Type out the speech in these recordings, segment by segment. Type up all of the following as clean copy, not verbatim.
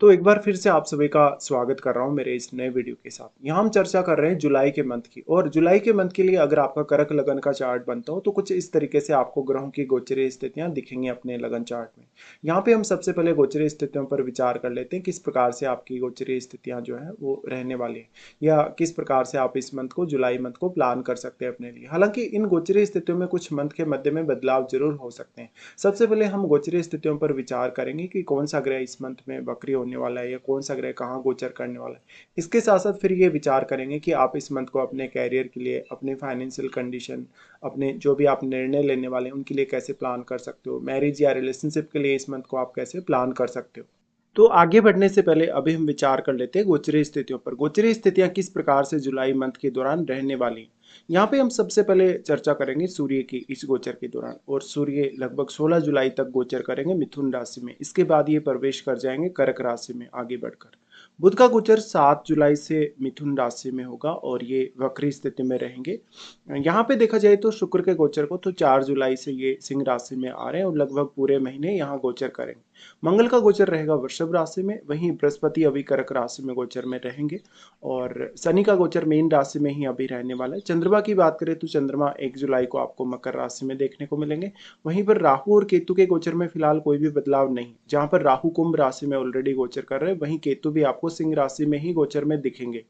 तो एक बार फिर से आप सभी का स्वागत कर रहा हूँ मेरे इस नए वीडियो के साथ। यहाँ हम चर्चा कर रहे हैं जुलाई के मंथ की। और जुलाई के मंथ के लिए अगर आपका कर्क लगन का चार्ट बनता हो तो कुछ इस तरीके से आपको ग्रहों की गोचरीय स्थितियां दिखेंगी अपने लगन चार्ट में। यहाँ पे हम सबसे पहले गोचरीय स्थितियों पर विचार कर लेते हैं, किस प्रकार से आपकी गोचरीय स्थितियां जो है वो रहने वाली है, या किस प्रकार से आप इस मंथ को, जुलाई मंथ को प्लान कर सकते हैं अपने लिए। हालांकि इन गोचरीय स्थितियों में कुछ मंथ के मध्य में बदलाव जरूर हो सकते हैं। सबसे पहले हम गोचरीय स्थितियों पर विचार करेंगे कि कौन सा ग्रह इस मंथ में वक्री होने वाला है या कौन सा ग्रह कहाँ गोचर करने वाला है। इसके साथ साथ फिर ये विचार करेंगे कि आप इस मंथ को अपने कैरियर के लिए, अपने फाइनेंशियल कंडीशन, अपने जो भी आप निर्णय लेने वाले हैं उनके लिए कैसे प्लान कर सकते हो, मैरिज या रिलेशनशिप के लिए इस मंथ को आप कैसे प्लान कर सकते हो। तो आगे बढ़ने से पहले अभी हम विचार कर लेते हैं गोचरीय स्थितियों पर। गोचरीय स्थितियां किस प्रकार से जुलाई मंथ के दौरान रहने वाली हैं। यहाँ पे हम सबसे पहले चर्चा करेंगे सूर्य की इस गोचर के दौरान। और सूर्य लगभग 16 जुलाई तक गोचर करेंगे मिथुन राशि में। इसके बाद ये प्रवेश कर जाएंगे कर्क राशि में आगे बढ़कर। बुध का गोचर 7 जुलाई से मिथुन राशि में होगा और ये वक्री स्थिति में रहेंगे। यहाँ पे देखा जाए तो शुक्र के गोचर को तो 4 जुलाई से ये सिंह राशि में आ रहे हैं और लगभग पूरे महीने यहाँ गोचर करेंगे। मंगल का गोचर रहेगा वृषभ राशि में, वहीं बृहस्पति अभी कर्क राशि में गोचर में रहेंगे। और शनि का गोचर मीन राशि में ही अभी रहने वाला है। चंद्रमा की बात करें तो चंद्रमा 1 जुलाई को आपको मकर राशि में देखने को मिलेंगे। वहीं पर राहु और केतु के गोचर में फिलहाल कोई भी बदलाव नहीं। जहां पर राहु कुंभ राशि में ऑलरेडी गोचर कर रहे हैं, वहीं केतु भी आपको सिंह राशि में ही गोचर में दिखेंगे।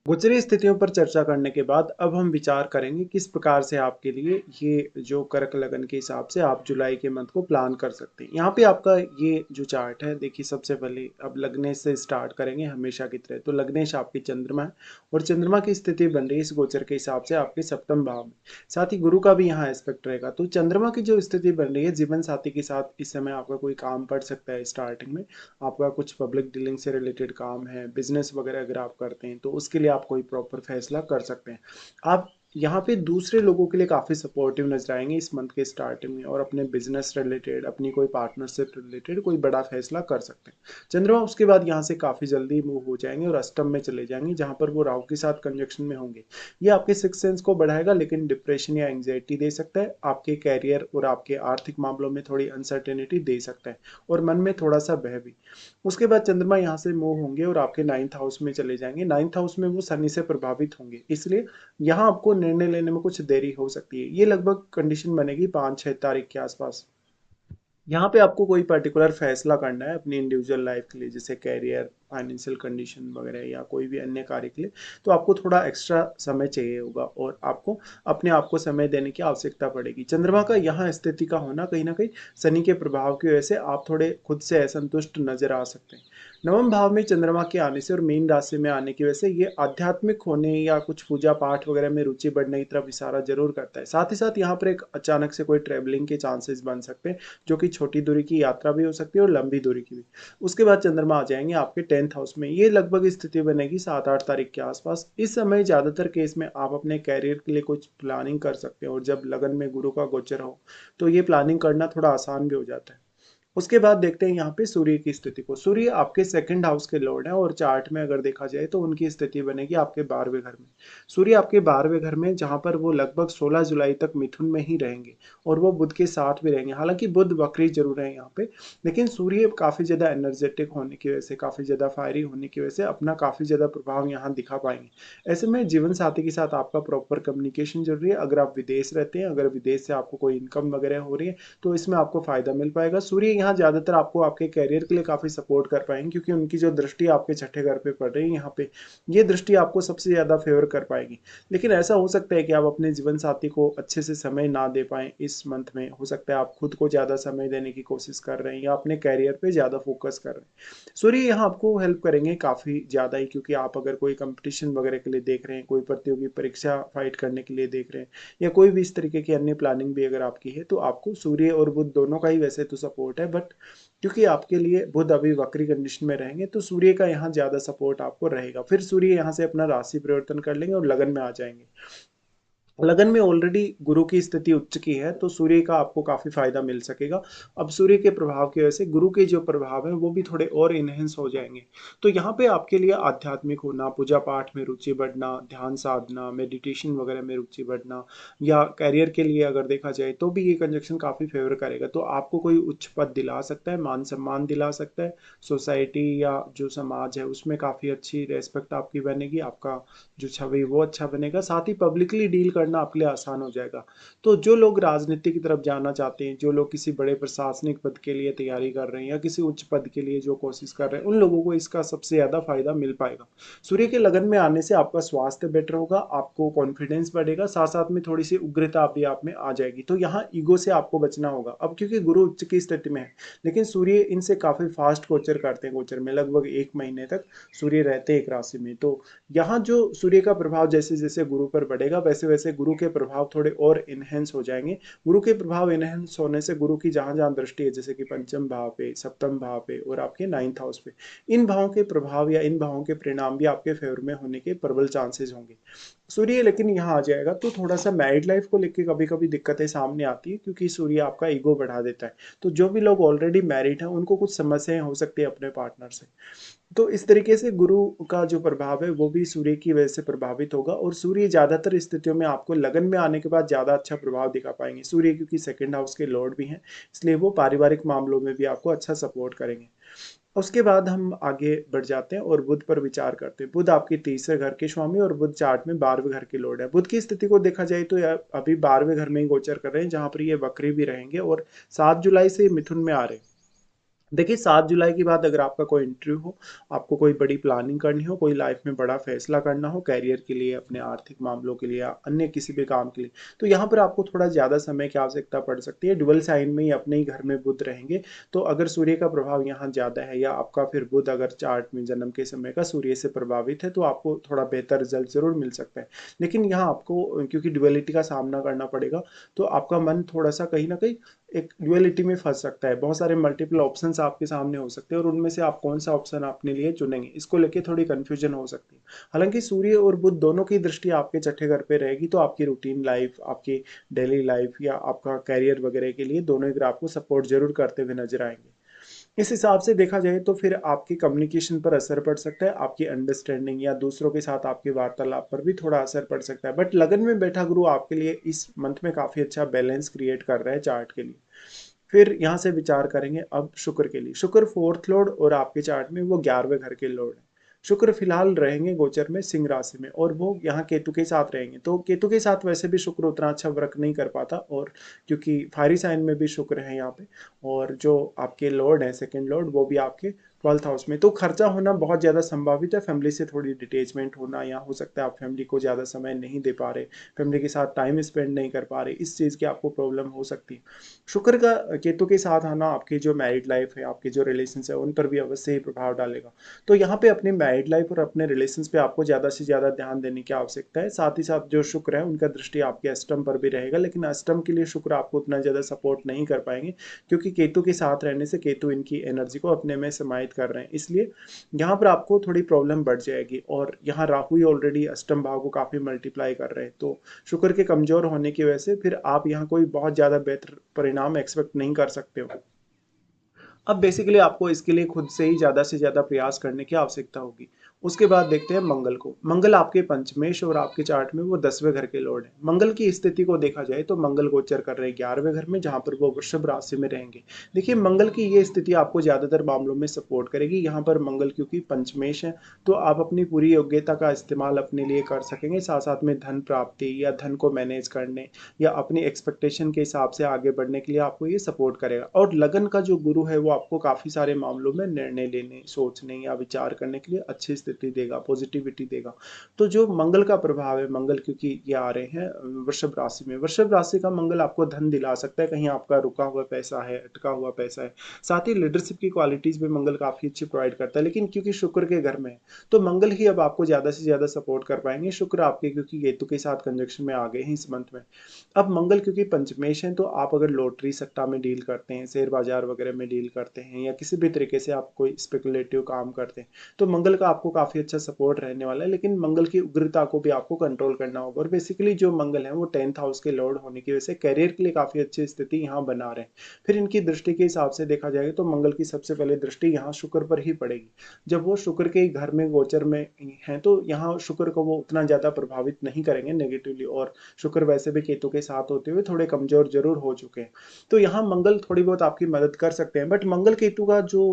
गोचरीय स्थितियों पर चर्चा करने के बाद अब हम विचार करेंगे किस प्रकार से आपके लिए ये जो कर्क लगन के हिसाब से आप जुलाई के मंथ को प्लान कर सकते हैं। यहाँ पे आपका ये जो चार्ट है, देखिए सबसे पहले अब लग्नेश से स्टार्ट करेंगे हमेशा की तरह। तो लग्नेश आपकी चंद्रमा है और चंद्रमा की स्थिति बन रही है इस गोचर के हिसाब से आपके सप्तम भाव में। साथ ही गुरु का भी यहाँ एस्पेक्ट रहेगा। तो चंद्रमा की जो स्थिति बन रही है, जीवन साथी के साथ इस समय आपका कोई काम पड़ सकता है। स्टार्टिंग में आपका कुछ पब्लिक डीलिंग से रिलेटेड काम है, बिजनेस वगैरह अगर आप करते हैं तो उसके लिए आप कोई प्रॉपर फैसला कर सकते हैं। आप यहाँ पे दूसरे लोगों के लिए काफ़ी सपोर्टिव नजर आएंगे इस मंथ के स्टार्टिंग में, और अपने बिजनेस रिलेटेड, अपनी कोई पार्टनरशिप रिलेटेड कोई बड़ा फैसला कर सकते हैं। चंद्रमा उसके बाद यहाँ से काफ़ी जल्दी मूव हो जाएंगे और अष्टम में चले जाएंगे, जहाँ पर वो राहु के साथ कंजक्शन में होंगे। ये आपके सिक्स सेंस को बढ़ाएगा, लेकिन डिप्रेशन या एंग्जाइटी दे सकता है। आपके कैरियर और आपके आर्थिक मामलों में थोड़ी अनसर्टेनिटी दे सकता है और मन में थोड़ा सा भय भी। उसके बाद चंद्रमा यहाँ से मूव होंगे और आपके नाइन्थ हाउस में चले जाएंगे। नाइन्थ हाउस में वो शनि से प्रभावित होंगे, इसलिए यहाँ आपको निर्णय लेने में कुछ देरी हो सकती है। ये लगभग कंडीशन बनेगी 5-6 तारीख के आसपास। यहाँ पे आपको कोई पर्टिकुलर फैसला करना है अपनी इंडिविजुअल लाइफ के लिए, जैसे कैरियर, फाइनेंशियल कंडीशन वगैरह या कोई भी अन्य कार्य के लिए, तो आपको थोड़ा एक्स्ट्रा समय चाहिए होगा और आपको अपने आप को समय देने की आवश्यकता पड़ेगी। चंद्रमा का यहाँ स्थिति का होना कहीं ना कहीं शनि के प्रभाव की वजह से आप थोड़े खुद से असंतुष्ट नजर आ सकते हैं। नवम भाव में चंद्रमा के आने से और मीन राशि में आने की वजह से ये आध्यात्मिक होने या कुछ पूजा पाठ वगैरह में रुचि बढ़ने की तरफ इशारा जरूर करता है। साथ ही साथ यहाँ पर एक अचानक से कोई ट्रेवलिंग के चांसेस बन सकते हैं, जो कि छोटी दूरी की यात्रा भी हो सकती है और लंबी दूरी की भी। उसके बाद चंद्रमा आ जाएंगे आपके 10th हाउस में। ये लगभग स्थिति बनेगी 7-8 तारीख के आसपास। इस समय ज्यादातर केस में आप अपने कैरियर के लिए कुछ प्लानिंग कर सकते हैं, और जब लगन में गुरु का गोचर हो तो ये प्लानिंग करना थोड़ा आसान भी हो जाता है। उसके बाद देखते हैं यहाँ पे सूर्य की स्थिति को। सूर्य आपके सेकंड हाउस के लॉर्ड है और चार्ट में अगर देखा जाए तो उनकी स्थिति बनेगी आपके 12वें घर में। सूर्य आपके 12वें घर में, जहां पर वो लगभग 16 जुलाई तक मिथुन में ही रहेंगे और वो बुध के साथ भी रहेंगे। हालांकि बुध वक्री जरूर है यहाँ पे, लेकिन सूर्य काफी ज्यादा एनर्जेटिक होने की वजह से, काफी ज्यादा फायरी होने की वजह से अपना काफी ज्यादा प्रभाव यहाँ दिखा पाएंगे। ऐसे में जीवन साथी के साथ आपका प्रॉपर कम्युनिकेशन जरूरी है। अगर आप विदेश रहते हैं, अगर विदेश से आपको कोई इनकम वगैरह हो रही है तो इसमें आपको फायदा मिल पाएगा। सूर्य यहाँ ज्यादातर आपको आपके कैरियर के लिए काफी सपोर्ट कर पाएंगे, क्योंकि उनकी जो दृष्टि आपके छठे घर पे पड़ रही है यहाँ पे, ये दृष्टि आपको सबसे ज्यादा फेवर कर पाएगी। लेकिन ऐसा हो सकता है कि आप अपने जीवन साथी को अच्छे से समय ना दे पाए इस मंथ में। हो सकता है आप खुद को ज्यादा समय देने की कोशिश कर रहे हैं या अपने कैरियर पे ज्यादा फोकस कर रहे हैं। सूर्य यहाँ आपको हेल्प करेंगे काफी ज्यादा ही, क्योंकि आप अगर कोई कंपटीशन वगैरह के लिए देख रहे हैं, कोई प्रतियोगी परीक्षा फाइट करने के लिए देख रहे हैं, या कोई भी इस तरीके की अन्य प्लानिंग भी अगर आपकी है, तो आपको सूर्य और बुध दोनों का ही वैसे तो सपोर्ट है, बट क्योंकि आपके लिए बुध अभी वक्री कंडीशन में रहेंगे तो सूर्य का यहाँ ज्यादा सपोर्ट आपको रहेगा। फिर सूर्य यहाँ से अपना राशि परिवर्तन कर लेंगे और लगन में आ जाएंगे। लगन में ऑलरेडी गुरु की स्थिति उच्च की है, तो सूर्य का आपको काफी फायदा मिल सकेगा। अब सूर्य के प्रभाव की वजह से गुरु के जो प्रभाव है वो भी थोड़े और इनहेंस हो जाएंगे। तो यहाँ पे आपके लिए आध्यात्मिक होना, पूजा पाठ में रुचि बढ़ना, ध्यान साधना, मेडिटेशन वगैरह में रुचि बढ़ना, या कैरियर के लिए अगर देखा जाए तो भी ये कंजक्शन काफी फेवर करेगा। तो आपको कोई उच्च पद दिला सकता है, मान सम्मान दिला सकता है, सोसाइटी या जो समाज है उसमें काफी अच्छी रेस्पेक्ट आपकी बनेगी, आपका जो छवि वो अच्छा बनेगा, साथ ही पब्लिकली डील करना आपके लिए आसान हो जाएगा। तो जो लोग राजनीति की तरफ जाना चाहते हैं, जो लोग किसी बड़े प्रशासनिक पद के लिए तैयारी कर रहे हैं या किसी उच्च पद के लिए जो कोशिश कर रहे हैं, उन लोगों को इसका सबसे ज़्यादा फायदा मिल पाएगा। सूर्य के लगन में आने से आपका स्वास्थ्य बेटर होगा, आपको कॉन्फिडेंस बढ़ेगा, साथ साथ में थोड़ी सी उग्रता भी आप में आ जाएगी। तो यहाँ ईगो से आपको बचना होगा। अब क्योंकि गुरु उच्च की स्थिति में है, लेकिन सूर्य इनसे काफी फास्ट गोचर करते हैं, गोचर में लगभग 1 महीने तक सूर्य रहते हैं एक राशि में। तो यहाँ जो सूर्य का प्रभाव जैसे जैसे गुरु पर बढ़ेगा, वैसे वैसे गुरु के प्रभाव थोड़े और इनहेंस हो जाएंगे। गुरु के प्रभाव इनहेंस होने से गुरु की जहां जहां दृष्टि है, जैसे कि पंचम भाव पे, सप्तम भाव पे और आपके 9th हाउस पे, इन भावों के प्रभाव या इन भावों के परिणाम भी आपके फेवर में होने के प्रबल चांसेस होंगे। सूर्य लेकिन यहाँ आ जाएगा तो थोड़ा सा मैरिड लाइफ को लेकर कभी कभी दिक्कतें सामने आती है, क्योंकि सूर्य आपका ईगो बढ़ा देता है। तो जो भी लोग ऑलरेडी मैरिड हैं उनको कुछ समस्याएं हो सकती है अपने पार्टनर से। तो इस तरीके से गुरु का जो प्रभाव है वो भी सूर्य की वजह से प्रभावित होगा, और सूर्य ज्यादातर स्थितियों में आपको लगन में आने के बाद ज्यादा अच्छा प्रभाव दिखा पाएंगे। सूर्य क्योंकि सेकंड हाउस के लॉर्ड भी हैं, इसलिए वो पारिवारिक मामलों में भी आपको अच्छा सपोर्ट करेंगे। उसके बाद हम आगे बढ़ जाते हैं और बुध पर विचार करते हैं। बुध आपके तीसरे घर के स्वामी और बुध चार्ट में 12वें घर के लॉर्ड है। बुध की स्थिति को देखा जाए तो अभी 12वें घर में ही गोचर कर रहे हैं, जहां पर ये वक्री भी रहेंगे, और 7 जुलाई से मिथुन में आ रहे हैं। देखिए 7 जुलाई के बाद अगर आपका कोई इंटरव्यू हो, आपको कोई बड़ी प्लानिंग करनी हो, कोई लाइफ में बड़ा फैसला करना हो, कैरियर के लिए, अपने आर्थिक मामलों के लिए या अन्य किसी भी काम के लिए, तो यहाँ पर आपको थोड़ा ज़्यादा समय की आवश्यकता पड़ सकती है। डुअल साइन में ही अपने ही घर में बुध रहेंगे, तो अगर सूर्य का प्रभाव यहाँ ज़्यादा है, या आपका फिर बुध अगर चार्ट में जन्म के समय का सूर्य से प्रभावित है, तो आपको थोड़ा बेहतर रिजल्ट जरूर मिल सकता है। लेकिन यहाँ आपको क्योंकि डुअलिटी का सामना करना पड़ेगा, तो आपका मन थोड़ा सा कहीं ना कहीं एक ड्युअलिटी में फंस सकता है। बहुत सारे मल्टीपल ऑप्शंस आपके सामने हो सकते हैं, और उनमें से आप कौन सा ऑप्शन अपने लिए चुनेंगे, इसको लेके थोड़ी कंफ्यूजन हो सकती है। हालांकि सूर्य और बुध दोनों की दृष्टि आपके छठे घर पे रहेगी, तो आपकी रूटीन लाइफ, आपकी डेली लाइफ या आपका कैरियर वगैरह के लिए दोनों ही ग्रह आपको सपोर्ट जरूर करते हुए नजर आएंगे। इस हिसाब से देखा जाए तो फिर आपकी कम्युनिकेशन पर असर पड़ सकता है, आपकी अंडरस्टैंडिंग या दूसरों के साथ आपके वार्तालाप पर भी थोड़ा असर पड़ सकता है। बट लगन में बैठा गुरु आपके लिए इस मंथ में काफी अच्छा बैलेंस क्रिएट कर रहा है चार्ट के लिए। फिर यहाँ से विचार करेंगे अब शुक्र के लिए। शुक्र फोर्थ लॉर्ड और आपके चार्ट में वो 11वें घर के लॉर्ड है। शुक्र फिलहाल रहेंगे गोचर में सिंह राशि में, और वो यहाँ केतु के साथ रहेंगे। तो केतु के साथ वैसे भी शुक्र उतना अच्छा वर्क नहीं कर पाता, और क्योंकि फायरी साइन में भी शुक्र है यहाँ पे, और जो आपके लॉर्ड है सेकंड लॉर्ड वो भी आपके 12th हाउस में, तो खर्चा होना बहुत ज़्यादा संभावित है। फैमिली से थोड़ी डिटेचमेंट होना, या हो सकता है आप फैमिली को ज़्यादा समय नहीं दे पा रहे, फैमिली के साथ टाइम स्पेंड नहीं कर पा रहे, इस चीज़ की आपको प्रॉब्लम हो सकती है। शुक्र का केतु के साथ आना आपकी जो मैरिड लाइफ है, आपके जो रिलेशन है, उन पर भी अवश्य ही प्रभाव डालेगा। तो यहाँ पे अपनी मैरिड लाइफ और अपने रिलेशन पे आपको ज़्यादा से ज़्यादा ध्यान देने की आवश्यकता है। साथ ही साथ जो शुक्र है उनका दृष्टि आपके अष्टम पर भी रहेगा, लेकिन अष्टम के लिए शुक्र आपको उतना ज़्यादा सपोर्ट नहीं कर पाएंगे, क्योंकि केतु के साथ रहने से केतु इनकी एनर्जी को अपने में समाहित कर रहे हैं, इसलिए यहाँ पर आपको थोड़ी प्रॉब्लम बढ़ जाएगी। और यहाँ राहु ही ऑलरेडी अष्टम भाव को काफ़ी मल्टीप्लाई कर रहे हैं, तो शुक्र के कमजोर होने की वजह से फिर आप यहाँ कोई बहुत ज़्यादा बेहतर परिणाम एक्सपेक्ट नहीं कर सकते हो। अब बेसिकली आपको इसके लिए खुद से ही ज़्यादा से ज़्यादा प्रयास करने की आवश्यकता होगी। उसके बाद देखते हैं मंगल को। मंगल आपके पंचमेश और आपके चार्ट में वो 10वें घर के लॉर्ड है। मंगल की स्थिति को देखा जाए तो मंगल गोचर कर रहे हैं 11वें घर में, जहाँ पर वो वृषभ राशि में रहेंगे। देखिए मंगल की ये स्थिति आपको ज़्यादातर मामलों में सपोर्ट करेगी। यहाँ पर मंगल क्योंकि पंचमेश है, तो आप अपनी पूरी योग्यता का इस्तेमाल अपने लिए कर सकेंगे, साथ साथ में धन प्राप्ति या धन को मैनेज करने या अपनी एक्सपेक्टेशन के हिसाब से आगे बढ़ने के लिए आपको ये सपोर्ट करेगा। और लगन का जो गुरु है वो आपको काफ़ी सारे मामलों में निर्णय लेने, सोचने या विचार करने के लिए अच्छी स्थिति देगा, पॉजिटिविटी देगा। तो जो मंगल का प्रभाव है, मंगल क्योंकि ये आ रहे हैं वृषभ राशि में, वृषभ राशि का मंगल आपको धन दिला सकता है, कहीं आपका रुका हुआ पैसा है, अटका हुआ पैसा है। साथ ही लीडरशिप की क्वालिटीज में मंगल काफ़ी अच्छी प्रोवाइड करता है, लेकिन क्योंकि शुक्र के घर में है, तो मंगल ही अब आपको ज़्यादा से ज़्यादा सपोर्ट कर पाएंगे। शुक्र आपके क्योंकि केतु के साथ कंजक्शन में आ गए हैं इस मंथ में। अब मंगल क्योंकि पंचमेश है, तो आप अगर लॉटरी सट्टा में डील करते हैं, शेयर बाजार वगैरह में डील करते हैं, या किसी भी तरीके से आप कोई स्पेकुलेटिव काम करते हैं, तो मंगल का आपको काफ़ी अच्छा सपोर्ट रहने वाला है, लेकिन मंगल की उग्रता को भी आपको कंट्रोल करना होगा। और बेसिकली जो मंगल है वो 10th हाउस के लॉर्ड होने की वजह से करियर के लिए काफ़ी अच्छी स्थिति यहाँ बना रहे हैं। फिर इनकी दृष्टि के हिसाब से देखा जाएगा तो मंगल की सबसे पहले दृष्टि यहाँ शुक्र पर ही पड़ेगी। जब वो शुक्र के घर में गोचर में हैं तो यहाँ शुक्र को वो उतना ज़्यादा प्रभावित नहीं करेंगे नेगेटिवली, और शुक्र वैसे भी केतु के साथ होते हुए थोड़े कमजोर जरूर हो चुके हैं। तो यहाँ मंगल थोड़ी बहुत आपकी मदद कर सकते हैं, बट मंगल केतु का जो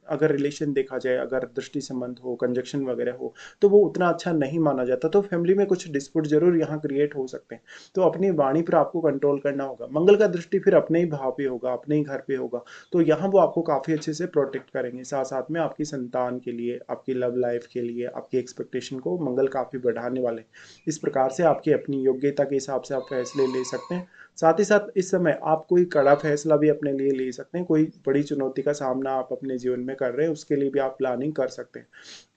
अगर रिलेशन देखा जाए, अगर दृष्टि संबंध हो, कंजक्शन वगैरह हो, तो वो उतना अच्छा नहीं माना जाता। तो फैमिली में कुछ डिस्प्यूट जरूर यहाँ क्रिएट हो सकते हैं। तो अपनी वाणी पर आपको कंट्रोल करना होगा। मंगल का दृष्टि फिर अपने ही भाव पे होगा, अपने ही घर पे होगा, तो यहाँ वो आपको काफी अच्छे से प्रोटेक्ट करेंगे। साथ साथ में आपकी संतान के लिए, आपकी लव लाइफ के लिए, आपकी एक्सपेक्टेशन को मंगल काफी बढ़ाने वाले हैं। इस प्रकार से आपकी अपनी योग्यता के हिसाब से आप फैसले ले सकते हैं। साथ ही साथ इस समय आप कोई कड़ा फैसला भी अपने लिए ले सकते हैं। कोई बड़ी चुनौती का सामना आप अपने जीवन में कर रहे हैं, उसके लिए भी आप प्लानिंग कर सकते हैं।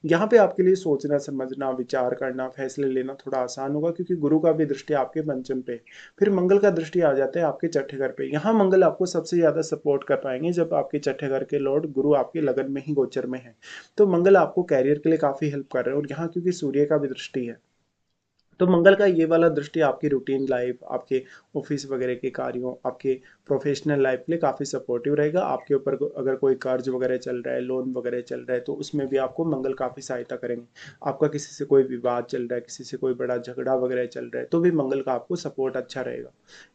यहाँ पे आपके लिए सोचना, समझना, विचार करना, फैसले लेना थोड़ा आसान होगा, क्योंकि गुरु का भी दृष्टि आपके पंचम पे। फिर मंगल का दृष्टि आ जाता है आपके छठे घर पे। यहाँ मंगल आपको सबसे ज्यादा सपोर्ट कर पाएंगे जब आपके छठे घर के लॉर्ड गुरु आपके लगन में ही गोचर में है। तो मंगल आपको कैरियर के लिए काफी हेल्प कर रहे हैं, और यहाँ क्योंकि सूर्य का भी दृष्टि है, तो मंगल का ये वाला दृष्टि आपकी रूटीन लाइफ, आपके ऑफिस वगैरह के कार्यों, आपके प्रोफेशनल लाइफ के लिए काफ़ी सपोर्टिव रहेगा। आपके ऊपर अगर कोई कर्ज वगैरह चल रहा है, लोन वगैरह चल रहा है, तो उसमें भी आपको मंगल काफ़ी सहायता करेंगे। आपका किसी से कोई विवाद चल रहा है, किसी से कोई बड़ा झगड़ा वगैरह चल रहा है, तो भी मंगल का आपको सपोर्ट अच्छा रहेगा।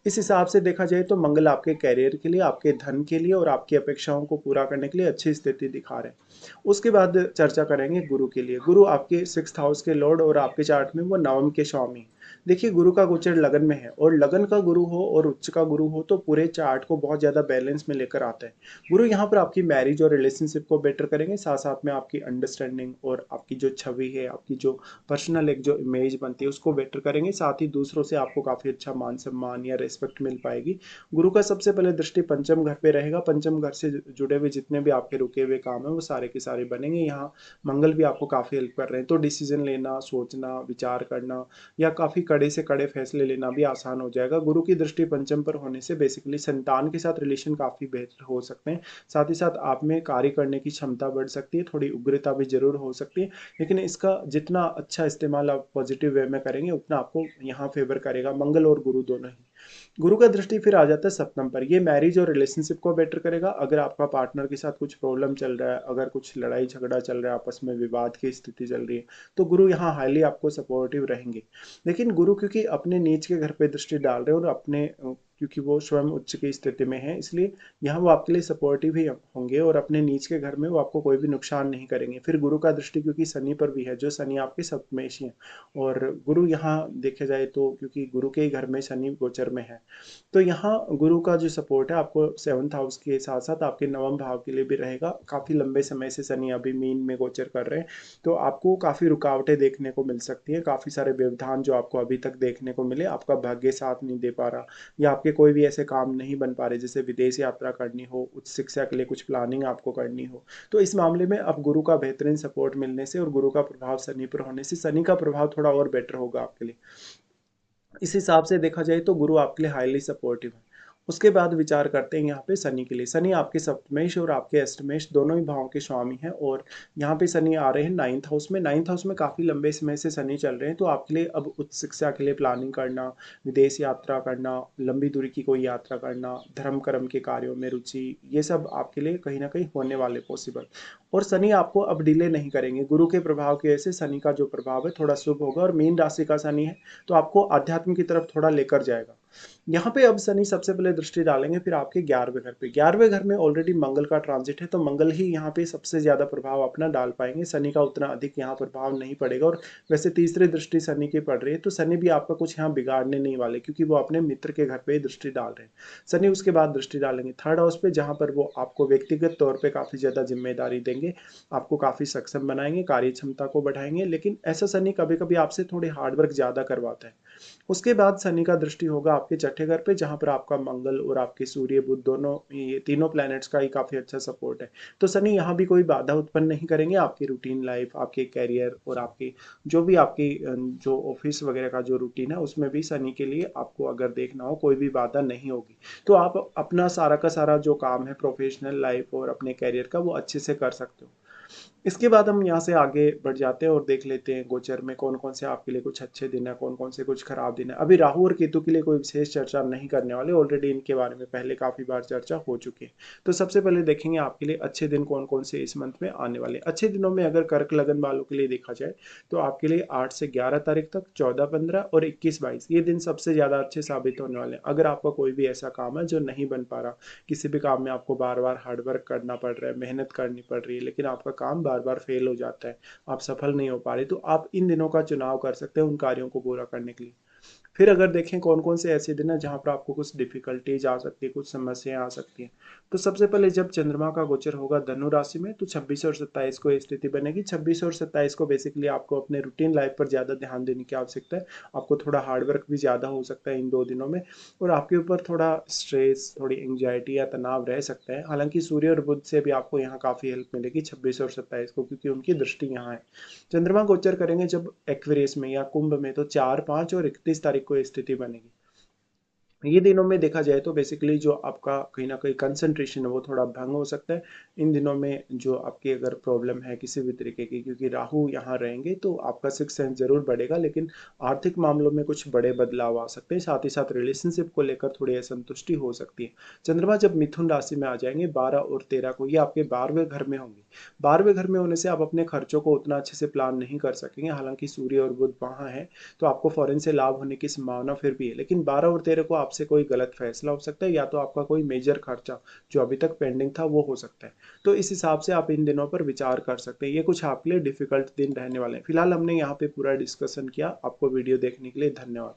इस हिसाब से देखा जाए तो मंगल आपके कैरियर के लिए, आपके धन के लिए और आपकी अपेक्षाओं को पूरा करने के लिए अच्छी स्थिति दिखा रहे हैं। उसके बाद चर्चा करेंगे गुरु के लिए। गुरु आपके 6th हाउस के लॉर्ड और आपके चार्ट में वो नवम के स्वामी। देखिए, गुरु का गोचर लगन में है, और लगन का गुरु हो और उच्च का गुरु हो तो पूरे चार्ट को बहुत ज्यादा बैलेंस में लेकर आता है। गुरु यहाँ पर आपकी मैरिज और रिलेशनशिप को बेटर करेंगे, साथ साथ में आपकी अंडरस्टैंडिंग और आपकी जो छवि है, आपकी जो पर्सनल एक जो इमेज बनती है उसको बेटर करेंगे। साथ ही दूसरों से आपको काफी अच्छा मान सम्मान या रिस्पेक्ट मिल पाएगी। गुरु का सबसे पहले दृष्टि पंचम घर पे रहेगा। पंचम घर से जुड़े हुए जितने भी आपके रुके हुए काम है वो सारे के सारे बनेंगे। यहाँ मंगल भी आपको काफी हेल्प कर रहे हैं, तो डिसीजन लेना, सोचना, विचार करना या काफी कड़े से कड़े फैसले लेना भी आसान हो जाएगा। गुरु की दृष्टि पंचम पर होने से बेसिकली संतान के साथ रिलेशन काफी बेहतर हो सकते हैं। साथ ही साथ आप में कार्य करने की क्षमता बढ़ सकती है, थोड़ी उग्रता भी जरूर हो सकती है, लेकिन इसका जितना अच्छा इस्तेमाल आप पॉजिटिव वे में करेंगे उतना आपको यहाँ फेवर करेगा, मंगल और गुरु दोनों ही। गुरु का दृष्टि फिर आ जाता है सप्तम पर। ये मैरिज और रिलेशनशिप को बेटर करेगा। अगर आपका पार्टनर के साथ कुछ प्रॉब्लम चल रहा है, अगर कुछ लड़ाई झगड़ा चल रहा है, आपस में विवाद की स्थिति चल रही है, तो गुरु यहाँ हाईली आपको सपोर्टिव रहेंगे। लेकिन गुरु क्योंकि अपने नीच के घर पे दृष्टि डाल रहे हैं और अपने क्योंकि वो स्वयं उच्च की स्थिति में है, इसलिए यहाँ वो आपके लिए सपोर्टिव ही होंगे, और अपने नीच के घर में वो आपको कोई भी नुकसान नहीं करेंगे। फिर गुरु का दृष्टि क्योंकि शनि पर भी है, जो शनि आपके सप्तमेशी हैं, और गुरु यहाँ देखा जाए तो क्योंकि गुरु के ही घर में शनि गोचर में है, तो यहाँ गुरु का जो सपोर्ट है आपको 7th हाउस के साथ साथ आपके नवम भाव के लिए भी रहेगा। काफ़ी लंबे समय से शनि अभी मीन में गोचर कर रहे हैं, तो आपको काफ़ी रुकावटें देखने को मिल सकती है। काफ़ी सारे व्यवधान जो आपको अभी तक देखने को मिले, आपका भाग्य साथ नहीं दे पा रहा, या आपके कोई भी ऐसे काम नहीं बन पा रहे, जैसे विदेश यात्रा करनी हो, उच्च शिक्षा के लिए कुछ प्लानिंग आपको करनी हो, तो इस मामले में अब गुरु का बेहतरीन सपोर्ट मिलने से और गुरु का प्रभाव शनि पर होने से शनि का प्रभाव थोड़ा और बेटर होगा आपके लिए। इस हिसाब से देखा जाए तो गुरु आपके लिए हाईली सपोर्टिव है। उसके बाद विचार करते हैं यहाँ पे शनि के लिए। शनि आपके सप्तमेश और आपके अष्टमेश दोनों ही भावों के स्वामी हैं, और यहाँ पे शनि आ रहे हैं 9th हाउस में। 9th हाउस में काफ़ी लंबे समय से शनि चल रहे हैं, तो आपके लिए अब उच्च शिक्षा के लिए प्लानिंग करना, विदेश यात्रा करना, लंबी दूरी की कोई यात्रा करना, धर्म कर्म के कार्यों में रुचि, ये सब आपके लिए कहीं ना कहीं होने वाले पॉसिबल। और शनि आपको अब डिले नहीं करेंगे। गुरु के प्रभाव की वजह से शनि का जो प्रभाव है थोड़ा शुभ होगा, और मीन राशि का शनि है तो आपको अध्यात्म की तरफ थोड़ा लेकर जाएगा। यहाँ पे अब शनि सबसे पहले दृष्टि डालेंगे फिर आपके 11वें घर पे। 11वें घर में ऑलरेडी मंगल का ट्रांजिट है, तो मंगल ही यहाँ पे सबसे ज्यादा प्रभाव अपना डाल पाएंगे। शनि का उतना अधिक यहाँ प्रभाव नहीं पड़ेगा, और वैसे तीसरी दृष्टि शनि की पड़ रही है, तो शनि भी आपका कुछ यहाँ बिगाड़ने नहीं वाले, क्योंकि वो अपने मित्र के घर पे ही दृष्टि डाल रहे हैं। शनि उसके बाद दृष्टि डालेंगे 3rd हाउस पे, जहाँ पर वो आपको व्यक्तिगत तौर पर काफी ज्यादा जिम्मेदारी देंगे, आपको काफी सक्षम बनाएंगे, कार्य क्षमता को बढ़ाएंगे। लेकिन ऐसा शनि कभी कभी आपसे थोड़ी हार्डवर्क ज्यादा करवाता है। उसके बाद शनि का दृष्टि होगा आपके छठे घर पे, जहां पर आपका मंगल और आपके सूर्य बुध दोनों, ये तीनों प्लैनेट्स का ही काफी अच्छा सपोर्ट है। तो शनि यहाँ भी कोई बाधा उत्पन्न नहीं करेंगे। आपकी रूटीन लाइफ, आपके कैरियर और आपकी जो भी आपकी जो ऑफिस वगैरह का जो रूटीन है उसमें भी शनि के लिए आपको अगर देखना हो कोई भी बाधा नहीं होगी। तो आप अपना सारा का सारा जो काम है प्रोफेशनल लाइफ और अपने कैरियर का वो अच्छे से कर सकते हो। इसके बाद हम यहाँ से आगे बढ़ जाते हैं और देख लेते हैं गोचर में कौन कौन से आपके लिए कुछ अच्छे दिन है, कौन कौन से कुछ खराब दिन है। अभी राहु और केतु के लिए कोई विशेष चर्चा नहीं करने वाले, ऑलरेडी इनके बारे में पहले काफी बार चर्चा हो चुकी है। तो सबसे पहले देखेंगे आपके लिए अच्छे दिन कौन कौन से इस मंथ में आने वाले। अच्छे दिनों में अगर कर्क लगन वालों के लिए देखा जाए तो आपके लिए 8 से 11 तारीख तक, 14, 15 और 21, 22 ये दिन सबसे ज्यादा अच्छे साबित होने वाले हैं। अगर आपका कोई भी ऐसा काम है जो नहीं बन पा रहा, किसी भी काम में आपको बार बार हार्डवर्क करना पड़ रहा है, मेहनत करनी पड़ रही है, लेकिन आपका काम बार बार फेल हो जाता है, आप सफल नहीं हो पा रहे, तो आप इन दिनों का चुनाव कर सकते हैं उन कार्यों को पूरा करने के लिए। फिर अगर देखें कौन कौन से ऐसे दिन है जहां पर आपको कुछ डिफिकल्टीज आ सकती है, कुछ समस्याएं आ सकती हैं, तो सबसे पहले जब चंद्रमा का गोचर होगा धनु राशि में तो 26 और 27 को ये स्थिति बनेगी। 26 और 27 को बेसिकली आपको अपने रूटीन लाइफ पर ज्यादा ध्यान देने की आवश्यकता है। आपको थोड़ा हार्डवर्क भी ज्यादा हो सकता है इन 2 दिनों में, और आपके ऊपर थोड़ा स्ट्रेस, थोड़ी एंग्जाइटी या तनाव रह सकता है। हालांकि सूर्य और बुध से भी आपको यहाँ काफी हेल्प मिलेगी 26 और 27 को, क्योंकि उनकी दृष्टि यहाँ है। चंद्रमा गोचर करेंगे जब एक्वेरियस में या कुंभ में तो 4, 5 और 31 तारीख को ये स्थिति बनेगी। ये दिनों में देखा जाए तो बेसिकली जो आपका कहीं ना कहीं कंसंट्रेशन है वो थोड़ा भंग हो सकता है इन दिनों में। जो आपकी अगर प्रॉब्लम है किसी भी तरीके की, क्योंकि राहु यहाँ रहेंगे तो आपका सिक्स सेंस जरूर बढ़ेगा, लेकिन आर्थिक मामलों में कुछ बड़े बदलाव आ सकते हैं। साथ ही साथ रिलेशनशिप को लेकर थोड़ी असंतुष्टि हो सकती है। चंद्रमा जब मिथुन राशि में आ जाएंगे 12 और 13 को, ये आपके 12वें घर में होंगे। 12वें घर में होने से आप अपने खर्चों को उतना अच्छे से प्लान नहीं कर सकेंगे। हालांकि सूर्य और बुध वहाँ है तो आपको फॉरेन से लाभ होने की संभावना फिर भी है, लेकिन 12 और 13 को आपसे कोई गलत फैसला हो सकता है, या तो आपका कोई मेजर खर्चा जो अभी तक पेंडिंग था वो हो सकता है। तो इस हिसाब से आप इन दिनों पर विचार कर सकते हैं। ये कुछ आपके लिए डिफिकल्ट दिन रहने वाले हैं। फिलहाल हमने यहाँ पे पूरा डिस्कशन किया। आपको वीडियो देखने के लिए धन्यवाद।